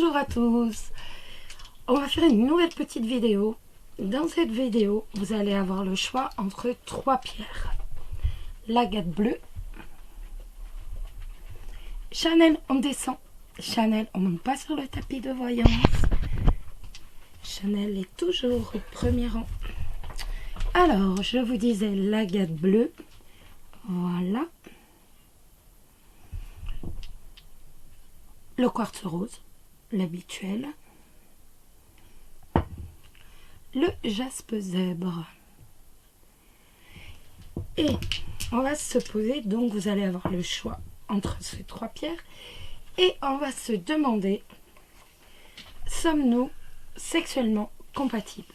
Bonjour à tous. On va faire une nouvelle petite vidéo. Dans cette vidéo, vous allez avoir le choix entre trois pierres. L'agate bleue, Chanel on descend, Chanel on monte pas sur le tapis de voyance. Chanel est toujours au premier rang. Alors, je vous disais l'agate bleue. Voilà. Le quartz rose, l'habituel. Le jaspe zèbre. Et on va se poser, donc vous allez avoir le choix entre ces trois pierres. Et on va se demander, sommes-nous sexuellement compatibles?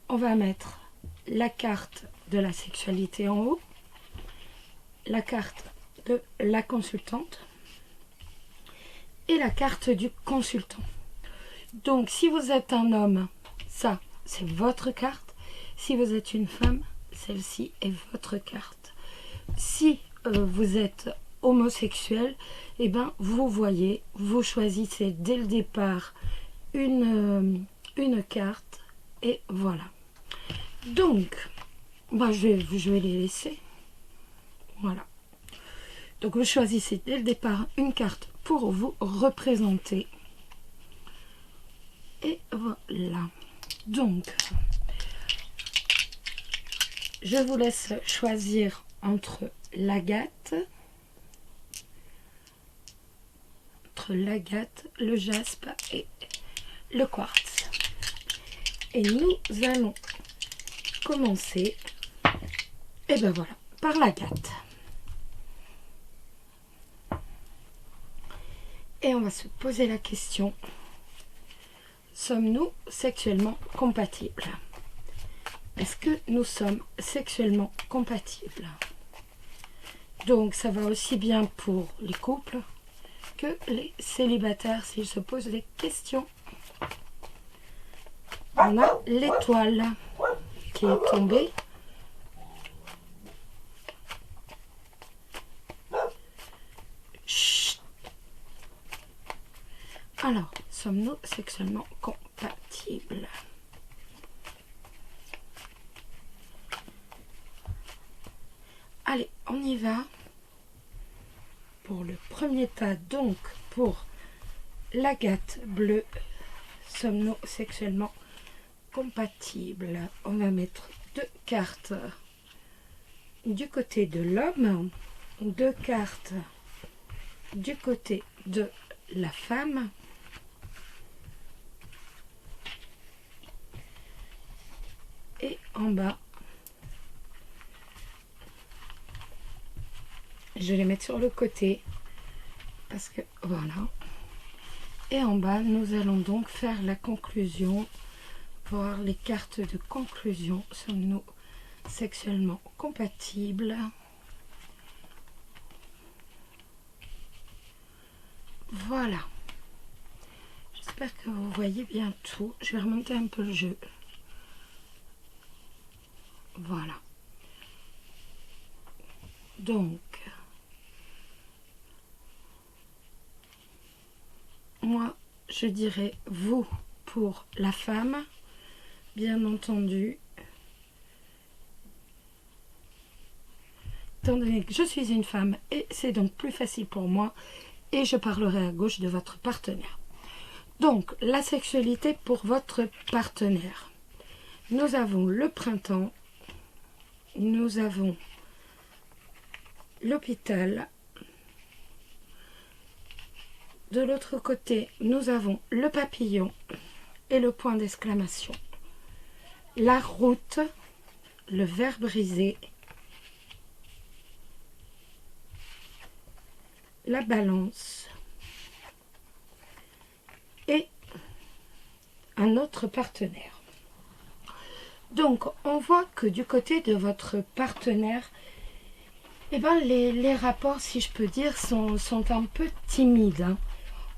On va mettre la carte de la sexualité en haut, la carte de la consultante et la carte du consultant. Donc si vous êtes un homme, ça c'est votre carte. Si vous êtes une femme, celle-ci est votre carte. Si vous êtes homosexuel, eh ben vous voyez, vous choisissez dès le départ une carte et voilà. Donc moi je vais les laisser. Voilà. Donc vous choisissez dès le départ une carte pour vous représenter. Et voilà. Donc, je vous laisse choisir entre l'agate, le jaspe et le quartz. Et nous allons commencer, et ben voilà, par l'agate. Et on va se poser la question, sommes-nous sexuellement compatibles? Est-ce que nous sommes sexuellement compatibles? Donc ça va aussi bien pour les couples que les célibataires s'ils se posent des questions. On a l'étoile qui est tombée. Chut. Alors, sommes-nous sexuellement compatibles? Allez, on y va. Pour le premier tas, donc pour l'agate bleue, sommes-nous sexuellement compatibles? On va mettre deux cartes du côté de l'homme, deux cartes du côté de la femme. Et en bas, je vais les mettre sur le côté parce que voilà. Et en bas, nous allons donc faire la conclusion, voir les cartes de conclusion. Sommes-nous sexuellement compatibles? Voilà. J'espère que vous voyez bien tout. Je vais remonter un peu le jeu. Voilà. Donc, moi, je dirais vous pour la femme, bien entendu. Étant donné que je suis une femme et c'est donc plus facile pour moi et je parlerai à gauche de votre partenaire. Donc, la sexualité pour votre partenaire. Nous avons le printemps, nous avons l'hôpital. De l'autre côté, nous avons le papillon et le point d'exclamation. La route, le ver brisé, la balance et un autre partenaire. Donc, on voit que du côté de votre partenaire, eh ben, les rapports, si je peux dire, sont un peu timides. Hein.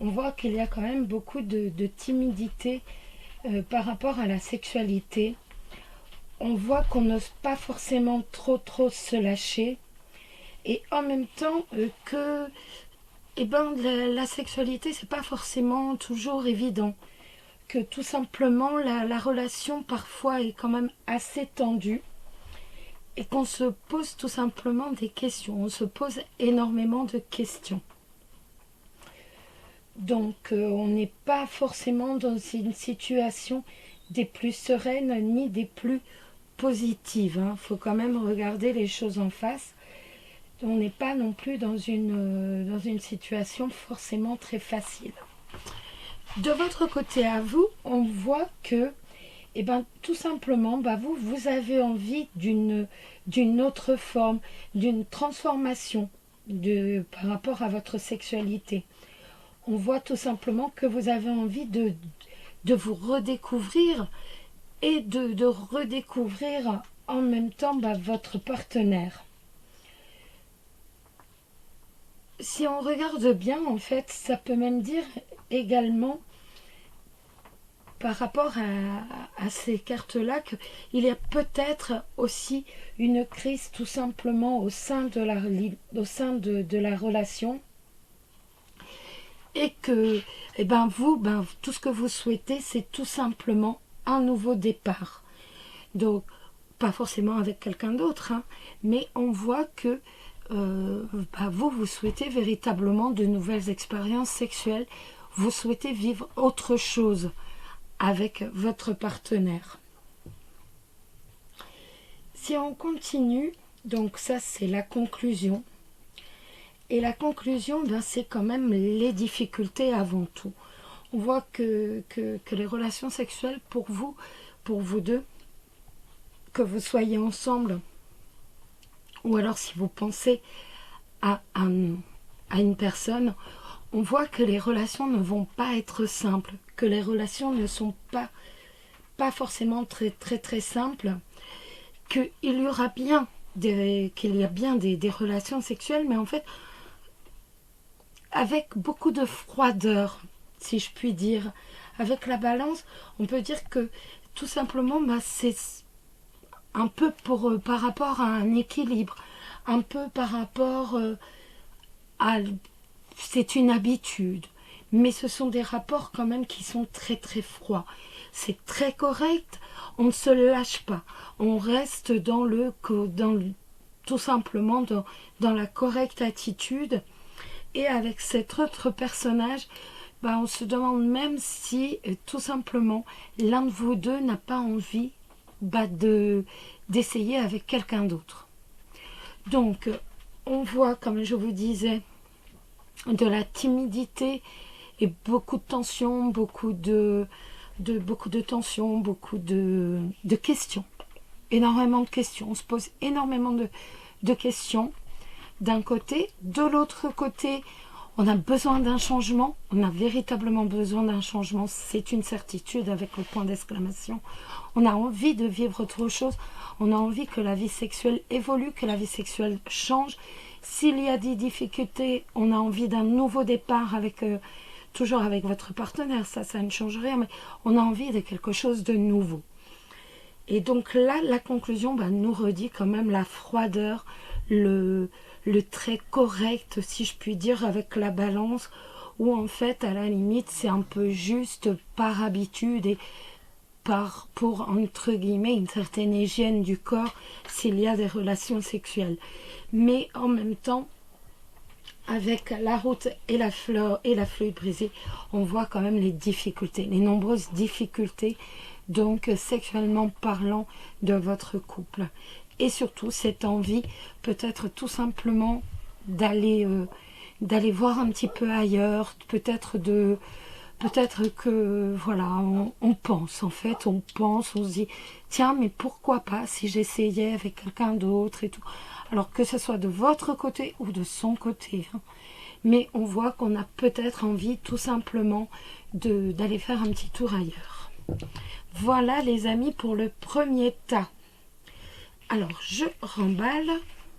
On voit qu'il y a quand même beaucoup de timidité par rapport à la sexualité. On voit qu'on n'ose pas forcément trop se lâcher. Et en même temps que eh ben, la sexualité, c'est pas forcément toujours évident. Que tout simplement, la relation parfois est quand même assez tendue. Et qu'on se pose tout simplement des questions. On se pose énormément de questions. Donc, on n'est pas forcément dans une situation des plus sereines ni des plus positives. Il faut quand même regarder les choses en face. On n'est pas non plus dans une situation forcément très facile. De votre côté à vous, on voit que, eh ben, tout simplement, vous avez envie d'une autre forme, d'une transformation par rapport à votre sexualité. On voit tout simplement que vous avez envie de vous redécouvrir et de redécouvrir en même temps votre partenaire. Si on regarde bien, en fait, ça peut même dire également par rapport à ces cartes-là qu'il y a peut-être aussi une crise tout simplement au sein de la relation. Et que vous, tout ce que vous souhaitez, c'est tout simplement un nouveau départ. Donc, pas forcément avec quelqu'un d'autre, mais on voit que vous souhaitez véritablement de nouvelles expériences sexuelles. Vous souhaitez vivre autre chose avec votre partenaire. Si on continue, donc ça c'est la conclusion. Et la conclusion, c'est quand même les difficultés avant tout. On voit que les relations sexuelles pour vous deux, que vous soyez ensemble, ou alors si vous pensez à une personne, on voit que les relations ne vont pas être simples, que les relations ne sont pas forcément très très très simples, qu'il y aura bien des relations sexuelles, mais en fait avec beaucoup de froideur, si je puis dire. Avec la balance, on peut dire que tout simplement, c'est un peu par rapport à un équilibre, un peu par rapport à... C'est une habitude, mais ce sont des rapports quand même qui sont très très froids. C'est très correct, on ne se lâche pas, on reste tout simplement dans la correcte attitude. Et avec cet autre personnage, on se demande même si tout simplement l'un de vous deux n'a pas envie d'essayer avec quelqu'un d'autre. Donc on voit, comme je vous disais, de la timidité et beaucoup de tension, beaucoup de tension, beaucoup de questions, énormément de questions. On se pose énormément de questions d'un côté. De l'autre côté, on a besoin d'un changement, on a véritablement besoin d'un changement, c'est une certitude avec le point d'exclamation. On a envie de vivre autre chose, on a envie que la vie sexuelle évolue, que la vie sexuelle change. S'il y a des difficultés, on a envie d'un nouveau départ toujours avec votre partenaire, ça ne change rien, mais on a envie de quelque chose de nouveau. Et donc là, la conclusion nous redit quand même la froideur, le trait correct, si je puis dire, avec la balance, où en fait, à la limite, c'est un peu juste par habitude et pour, entre guillemets, une certaine hygiène du corps s'il y a des relations sexuelles. Mais en même temps, avec la route et la feuille brisée, on voit quand même les difficultés, les nombreuses difficultés, donc sexuellement parlant, de votre couple. Et surtout cette envie, peut-être tout simplement d'aller voir un petit peu ailleurs, peut-être que voilà, on pense en fait, on se dit tiens, mais pourquoi pas si j'essayais avec quelqu'un d'autre et tout. Alors que ce soit de votre côté ou de son côté, mais on voit qu'on a peut-être envie tout simplement d'aller faire un petit tour ailleurs. Voilà les amis pour le premier tas. Alors je remballe,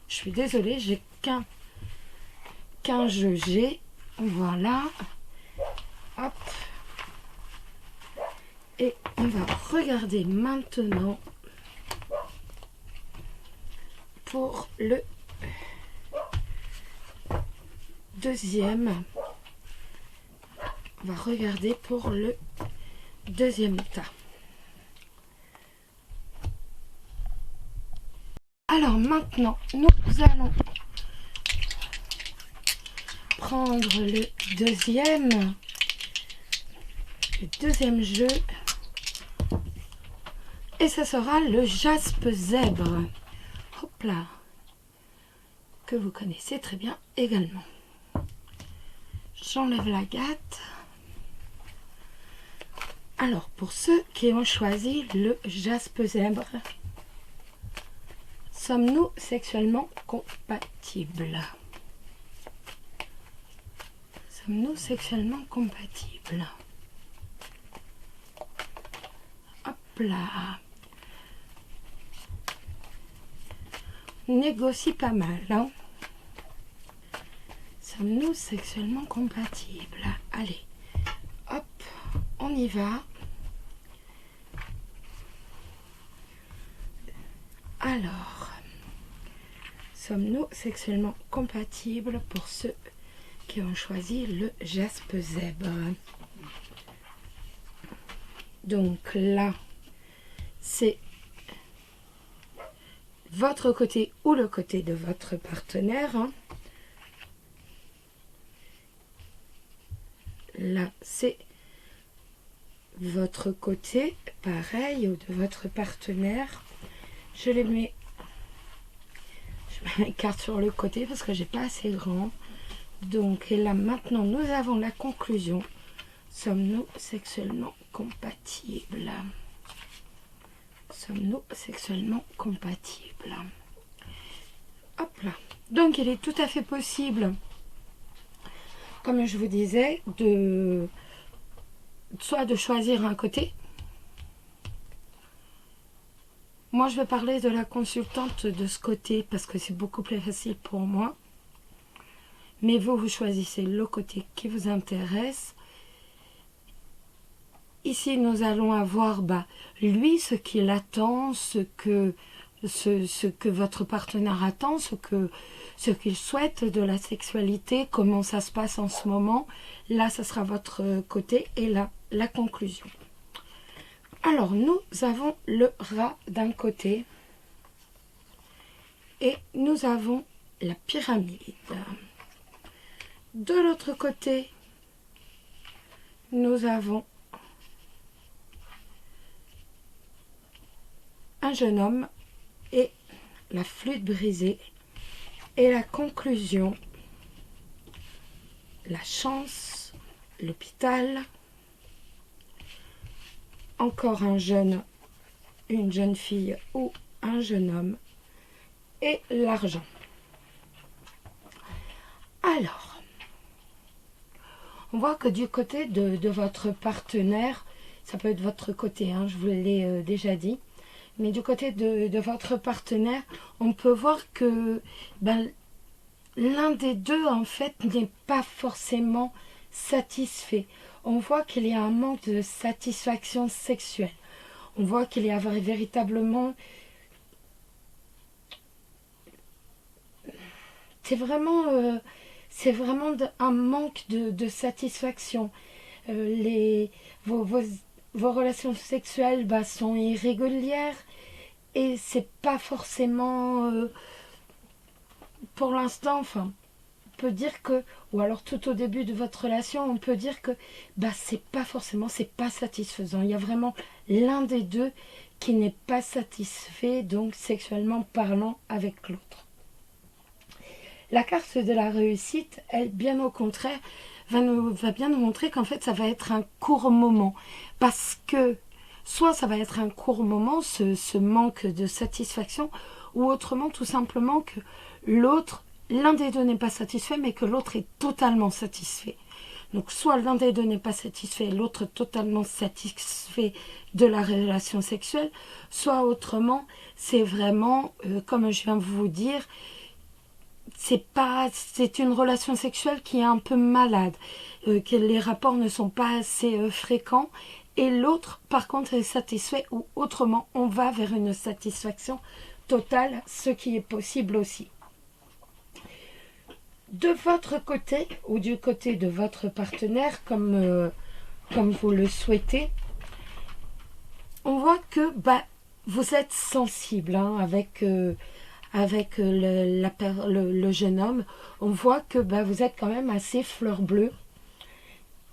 je suis désolée, j'ai qu'un jeu G, voilà, hop, et on va regarder maintenant pour le deuxième. On va regarder pour le deuxième état. Alors maintenant, nous allons prendre le deuxième jeu. Et ça sera le jaspe zèbre. Hop là. Que vous connaissez très bien également. J'enlève la gâte. Alors, pour ceux qui ont choisi le jaspe zèbre, sommes-nous sexuellement compatibles? Sommes-nous sexuellement compatibles? Hop là. Négocie pas mal, hein? Sommes-nous sexuellement compatibles? Allez, hop, on y va. Alors, sommes-nous sexuellement compatibles pour ceux qui ont choisi le jaspe zèbre? Donc là, c'est votre côté ou le côté de votre partenaire. Hein. Là, c'est votre côté, pareil, ou de votre partenaire. Je mets mes cartes sur le côté parce que j'ai pas assez grand. Donc, et là, maintenant, nous avons la conclusion. Sommes-nous sexuellement compatibles? Sommes-nous sexuellement compatibles? Hop là. Donc, il est tout à fait possible, comme je vous disais, soit de choisir un côté. Moi, je vais parler de la consultante de ce côté parce que c'est beaucoup plus facile pour moi. Mais vous, vous choisissez le côté qui vous intéresse. Ici, nous allons avoir lui, ce qu'il attend, ce que votre partenaire attend, ce qu'il souhaite de la sexualité, comment ça se passe en ce moment. Là, ça sera votre côté et là, la conclusion. Alors, nous avons le rat d'un côté et nous avons la pyramide. De l'autre côté, nous avons un jeune homme et la flûte brisée. Et la conclusion, la chance, l'hôpital, encore une jeune fille ou un jeune homme et l'argent. Alors, on voit que du côté de votre partenaire, ça peut être votre côté, hein, je vous l'ai déjà dit, mais du côté de votre partenaire, on peut voir que l'un des deux, en fait, n'est pas forcément satisfait. On voit qu'il y a un manque de satisfaction sexuelle. On voit qu'il y a véritablement... C'est vraiment un manque de satisfaction. Vos relations sexuelles sont irrégulières et c'est pas forcément pour l'instant, enfin, on peut dire que, ou alors tout au début de votre relation, on peut dire que c'est pas satisfaisant. Il y a vraiment l'un des deux qui n'est pas satisfait, donc sexuellement parlant, avec l'autre. La carte de la réussite, elle, bien au contraire, va bien nous montrer qu'en fait, ça va être un court moment. Parce que, soit ça va être un court moment, ce manque de satisfaction, ou autrement, tout simplement, que l'un des deux n'est pas satisfait, mais que l'autre est totalement satisfait. Donc, soit l'un des deux n'est pas satisfait, l'autre totalement satisfait de la relation sexuelle, soit autrement, c'est vraiment, comme je viens de vous dire, c'est une relation sexuelle qui est un peu malade, que les rapports ne sont pas assez fréquents, et l'autre, par contre, est satisfait, ou autrement, on va vers une satisfaction totale, ce qui est possible aussi. De votre côté ou du côté de votre partenaire, comme vous le souhaitez, on voit que vous êtes sensible avec le jeune homme. On voit que vous êtes quand même assez fleur bleue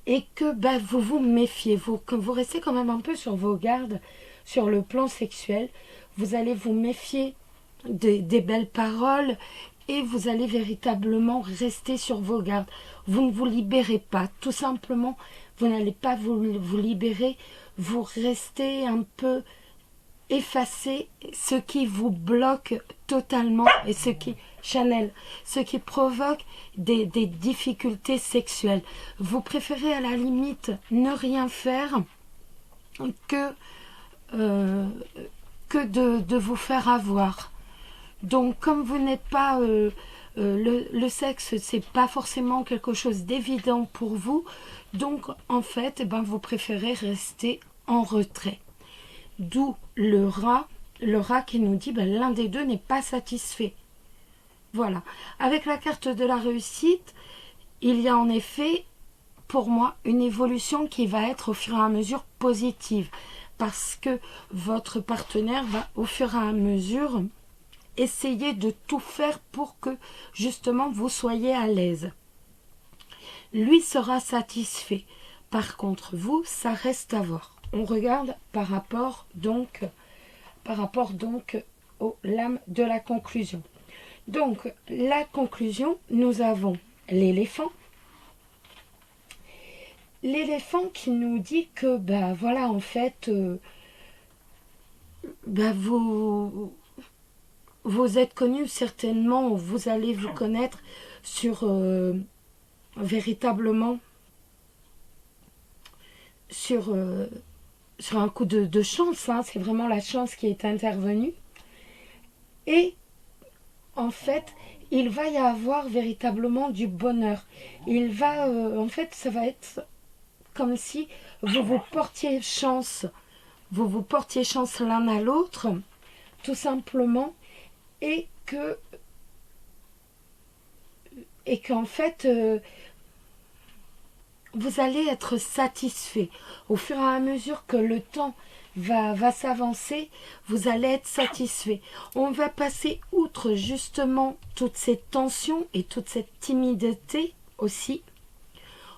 et que vous vous méfiez, que vous restez quand même un peu sur vos gardes sur le plan sexuel. Vous allez vous méfier des belles paroles et vous allez véritablement rester sur vos gardes. Vous ne vous libérez pas, tout simplement, vous n'allez pas vous libérer, vous restez un peu effacé, ce qui vous bloque totalement et ce qui provoque des difficultés sexuelles. Vous préférez à la limite ne rien faire que de vous faire avoir. Donc comme vous n'êtes pas le sexe, c'est pas forcément quelque chose d'évident pour vous, donc en fait vous préférez rester en retrait. D'où le rat qui nous dit l'un des deux n'est pas satisfait. Voilà. Avec la carte de la réussite, il y a en effet pour moi une évolution qui va être au fur et à mesure positive, parce que votre partenaire va au fur et à mesure essayer de tout faire pour que justement vous soyez à l'aise. Lui sera satisfait. Par contre, vous, ça reste à voir. On regarde par rapport donc aux lames de la conclusion. Donc, la conclusion, nous avons l'éléphant. L'éléphant qui nous dit que, voilà, en fait, vous êtes connu certainement, vous allez vous connaître sur véritablement sur un coup de chance, hein, c'est vraiment la chance qui est intervenue. Et en fait, il va y avoir véritablement du bonheur. Il va, en fait, ça va être comme si vous portiez chance l'un à l'autre, tout simplement, et qu'en fait, vous allez être satisfait. Au fur et à mesure que le temps va s'avancer, vous allez être satisfait. On va passer outre justement toute cette tension et toute cette timidité aussi.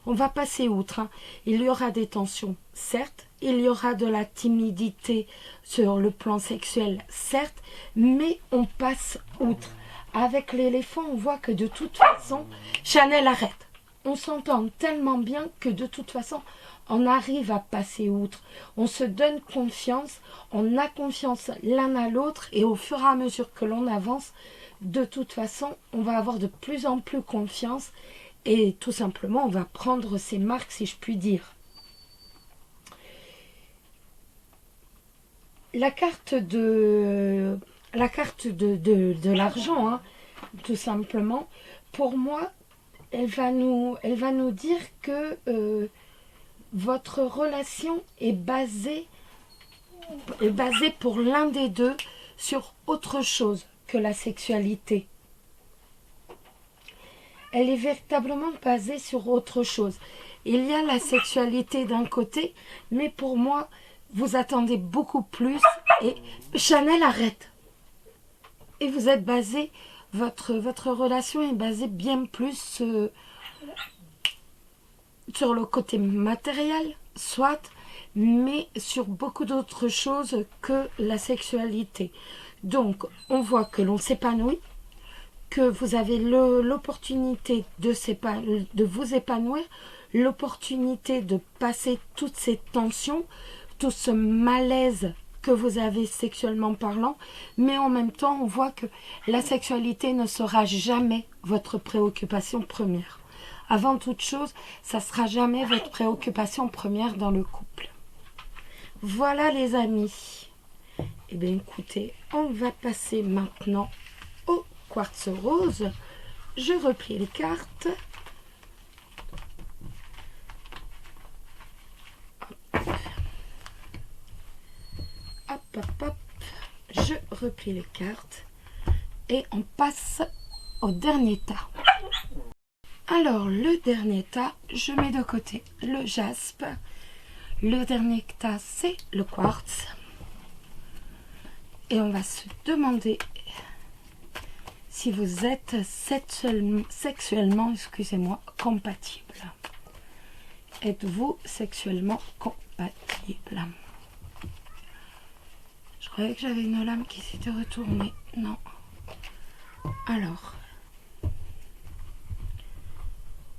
On va passer outre. Hein. Il y aura des tensions, certes. Il y aura de la timidité sur le plan sexuel, certes. Mais on passe outre. Avec l'éléphant, on voit que de toute façon, Chanel arrête. On s'entend tellement bien que de toute façon, on arrive à passer outre. On se donne confiance, on a confiance l'un à l'autre et au fur et à mesure que l'on avance, de toute façon, on va avoir de plus en plus confiance et tout simplement, on va prendre ses marques, si je puis dire. La carte de l'argent, hein, tout simplement, pour moi, elle va nous dire que votre relation est basée pour l'un des deux sur autre chose que la sexualité. Elle est véritablement basée sur autre chose. Il y a la sexualité d'un côté, mais pour moi, vous attendez beaucoup plus. Et Chanel arrête. Et vous êtes basé, votre relation est basée bien plus sur le côté matériel, soit, mais sur beaucoup d'autres choses que la sexualité. Donc, on voit que l'on s'épanouit, que vous avez l'opportunité de vous épanouir, l'opportunité de passer toutes ces tensions, tout ce malaise que vous avez sexuellement parlant, mais en même temps, on voit que la sexualité ne sera jamais votre préoccupation première. Avant toute chose, ça ne sera jamais votre préoccupation première dans le couple. Voilà les amis. Eh bien écoutez, on va passer maintenant au quartz rose. Je replie les cartes. Hop, hop, hop. Je replie les cartes. Et on passe au dernier tas. Alors, le dernier tas, je mets de côté le jaspe. Le dernier tas, c'est le quartz. Et on va se demander si vous êtes sexuellement, excusez-moi, compatible. Êtes-vous sexuellement compatible? Je croyais que j'avais une lame qui s'était retournée. Non. Alors.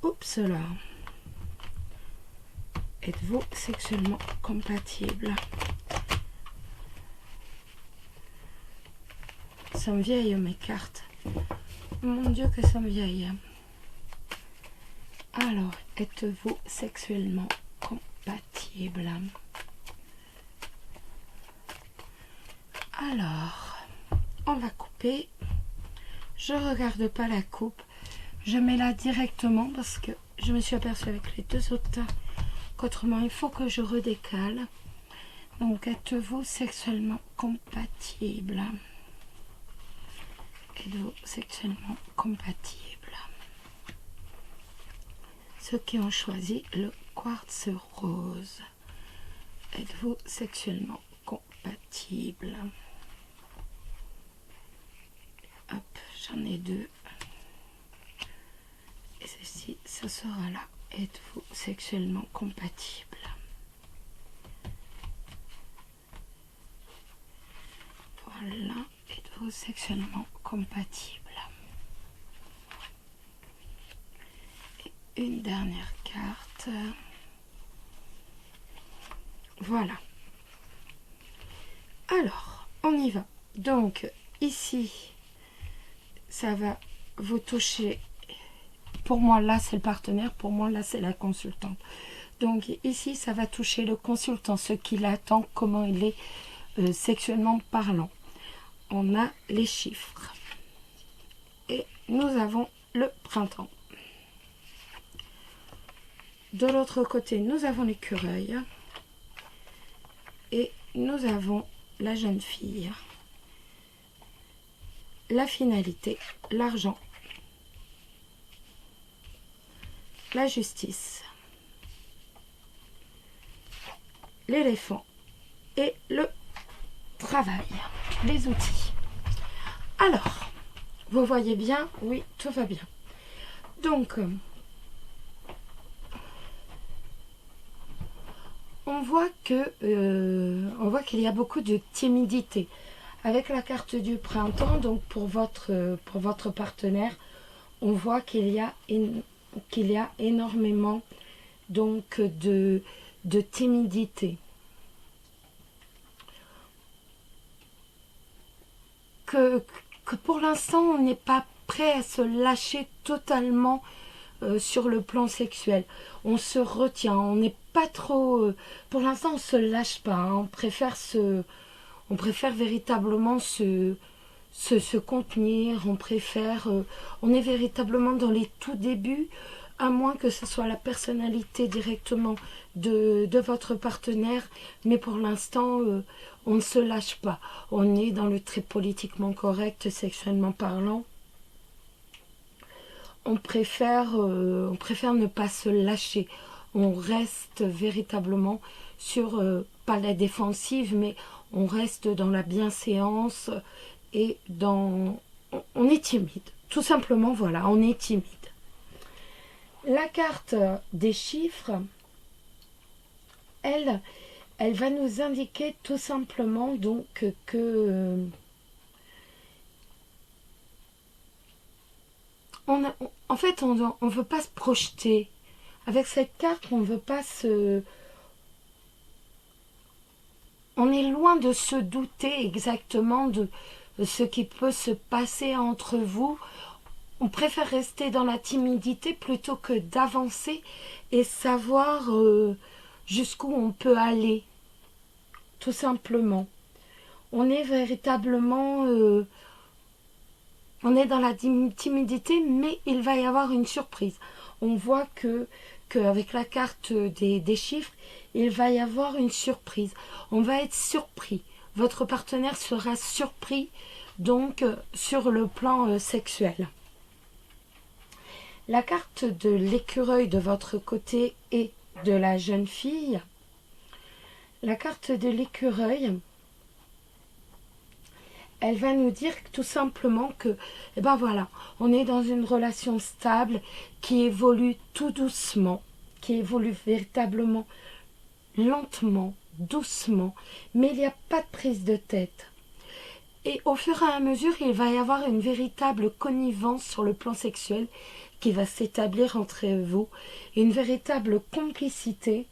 Oups là. Êtes-vous sexuellement compatible? Ça me vieille mes cartes. Mon Dieu que ça me vieille. Alors, êtes-vous sexuellement compatible? Alors, on va couper. Je regarde pas la coupe. Je mets là directement parce que je me suis aperçue avec les deux autres tas qu'autrement il faut que je redécale. Donc, êtes-vous sexuellement compatible? Êtes-vous sexuellement compatible? Ceux qui ont choisi le quartz rose. Êtes-vous sexuellement compatible? Hop, j'en ai deux. Et ceci, ce sera là. Êtes-vous sexuellement compatible? Voilà. Êtes-vous sexuellement compatible? Et une dernière carte. Voilà. Alors, on y va. Donc, ici, ça va vous toucher. Pour moi, là, c'est le partenaire. Pour moi, là, c'est la consultante. Donc, ici, ça va toucher le consultant, ce qu'il attend, comment il est sexuellement parlant. On a les chiffres. Et nous avons le printemps. De l'autre côté, nous avons l'écureuil. Et nous avons la jeune fille. La finalité, l'argent. La justice. L'éléphant. Et le travail. Les outils. Alors, vous voyez bien? Oui, tout va bien. Donc, on voit qu'il y a beaucoup de timidité. Avec la carte du printemps, donc pour votre partenaire, on voit qu'il y a énormément donc de timidité. Que pour l'instant, on n'est pas prêt à se lâcher totalement sur le plan sexuel. On se retient, on n'est pas trop... pour l'instant, on ne se lâche pas. Hein. On préfère véritablement se contenir. On est véritablement dans les tout débuts, à moins que ce soit la personnalité directement de votre partenaire. Mais pour l'instant... on ne se lâche pas. On est dans le très politiquement correct, sexuellement parlant. On préfère ne pas se lâcher. On reste véritablement sur, pas la défensive, mais on reste dans la bienséance et dans... On est timide. Tout simplement, voilà, on est timide. La carte des chiffres, elle va nous indiquer tout simplement donc que en fait on ne veut pas se projeter. Avec cette carte, on ne veut pas se... On est loin de se douter exactement de ce qui peut se passer entre vous. On préfère rester dans la timidité plutôt que d'avancer et savoir... jusqu'où on peut aller, tout simplement. On est véritablement... on est dans la timidité, mais il va y avoir une surprise. On voit qu'avec la carte des chiffres, il va y avoir une surprise. On va être surpris. Votre partenaire sera surpris, donc, sur le plan sexuel. La carte de l'écureuil de votre côté et de la jeune fille. La carte de l'écureuil, elle va nous dire tout simplement que, eh ben voilà, on est dans une relation stable qui évolue tout doucement, qui évolue véritablement lentement, doucement, mais il n'y a pas de prise de tête. Et au fur et à mesure, il va y avoir une véritable connivence sur le plan sexuel qui va s'établir entre vous, une véritable complicité.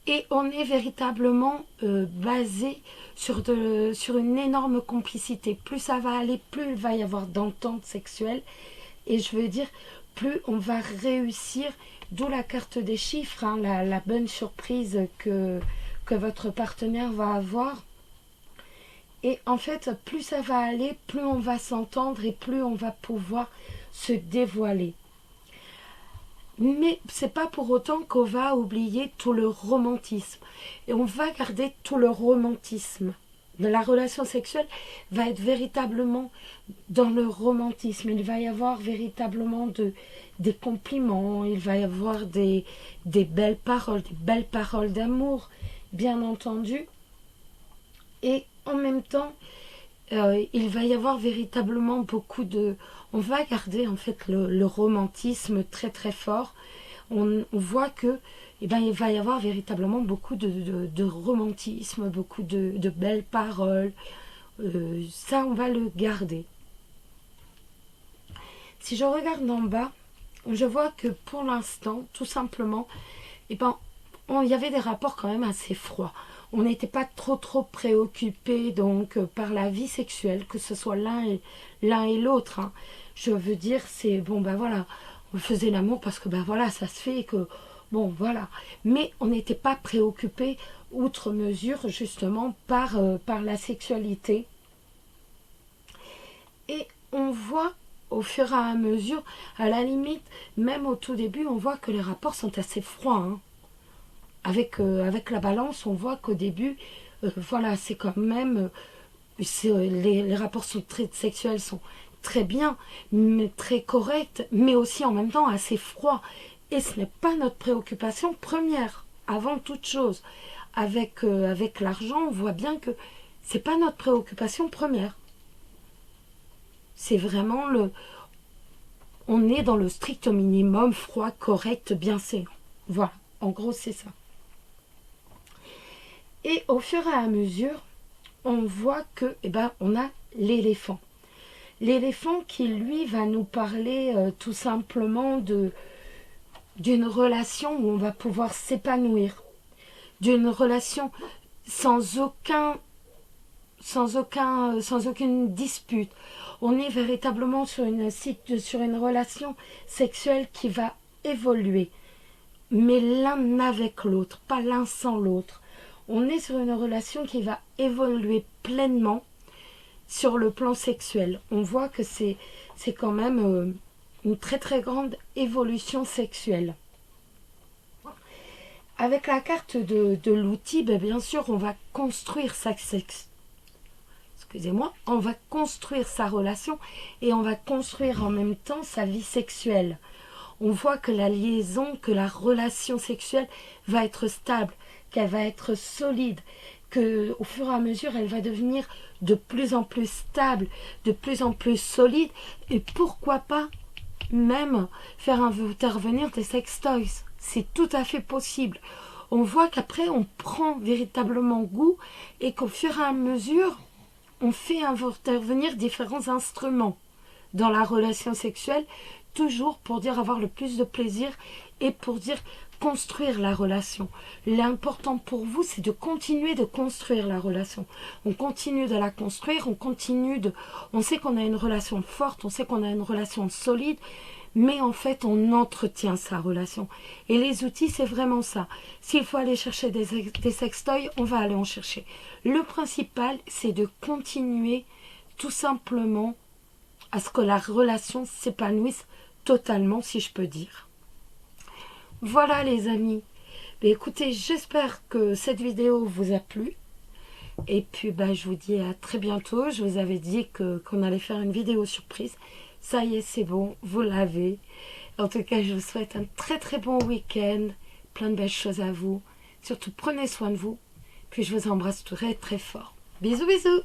Et on est véritablement basé sur une énorme complicité. Plus ça va aller, plus il va y avoir d'entente sexuelle. Et je veux dire, plus on va réussir, d'où la carte des chiffres, hein, la bonne surprise que votre partenaire va avoir. Et en fait, plus ça va aller, plus on va s'entendre et plus on va pouvoir se dévoiler. Mais c'est pas pour autant qu'on va oublier tout le romantisme. Et on va garder tout le romantisme. De la relation sexuelle va être véritablement dans le romantisme. Il va y avoir véritablement des compliments, il va y avoir des belles paroles d'amour, bien entendu. Et en même temps, il va y avoir véritablement beaucoup de... On va garder en fait le romantisme très très fort. On voit que eh ben, il va y avoir véritablement beaucoup de romantisme, beaucoup de belles paroles. Ça, on va le garder. Si je regarde en bas, je vois que pour l'instant, tout simplement, eh ben, il y avait des rapports quand même assez froids. On n'était pas trop préoccupés donc par la vie sexuelle, que ce soit l'un et l'autre. Hein. Je veux dire, c'est bon, ben voilà, on faisait l'amour parce que ben voilà, ça se fait et que bon, voilà. Mais on n'était pas préoccupés outre mesure justement par la sexualité. Et on voit au fur et à mesure, à la limite, même au tout début, on voit que les rapports sont assez froids. Hein. Avec la balance, on voit qu'au début, voilà, c'est quand même... les rapports sexuels sont très bien, mais très corrects, mais aussi en même temps assez froids. Et ce n'est pas notre préoccupation première, avant toute chose. Avec l'argent, on voit bien que c'est pas notre préoccupation première. C'est vraiment on est dans le strict minimum, froid, correct, bienséant. Voilà, en gros, c'est ça. Et au fur et à mesure, on voit que, eh ben, on a l'éléphant. L'éléphant qui, lui, va nous parler tout simplement d'une relation où on va pouvoir s'épanouir. D'une relation sans aucune dispute. On est véritablement sur une relation sexuelle qui va évoluer. Mais l'un avec l'autre, pas l'un sans l'autre. On est sur une relation qui va évoluer pleinement sur le plan sexuel. On voit que c'est quand même une très très grande évolution sexuelle. Avec la carte de l'outil, bien sûr, on va construire on va construire sa relation et on va construire en même temps sa vie sexuelle. On voit que la liaison, que la relation sexuelle va être stable, qu'elle va être solide, qu'au fur et à mesure, elle va devenir de plus en plus stable, de plus en plus solide, et pourquoi pas même faire intervenir des sextoys. C'est tout à fait possible. On voit qu'après, on prend véritablement goût et qu'au fur et à mesure, on fait intervenir différents instruments dans la relation sexuelle, toujours pour dire avoir le plus de plaisir et pour dire construire la relation. L'important pour vous, c'est de continuer de construire la relation. On continue de la construire, on sait qu'on a une relation forte, on sait qu'on a une relation solide, mais en fait, on entretient sa relation. Et les outils, c'est vraiment ça. S'il faut aller chercher des sextoys, on va aller en chercher. Le principal, c'est de continuer tout simplement à ce que la relation s'épanouisse totalement, si je peux dire. Voilà les amis. Écoutez, j'espère que cette vidéo vous a plu. Et puis je vous dis à très bientôt. Je vous avais dit qu'on allait faire une vidéo surprise. Ça y est, c'est bon, vous l'avez. En tout cas, je vous souhaite un très très bon week-end. Plein de belles choses à vous. Surtout, prenez soin de vous. Puis je vous embrasse très très fort. Bisous bisous.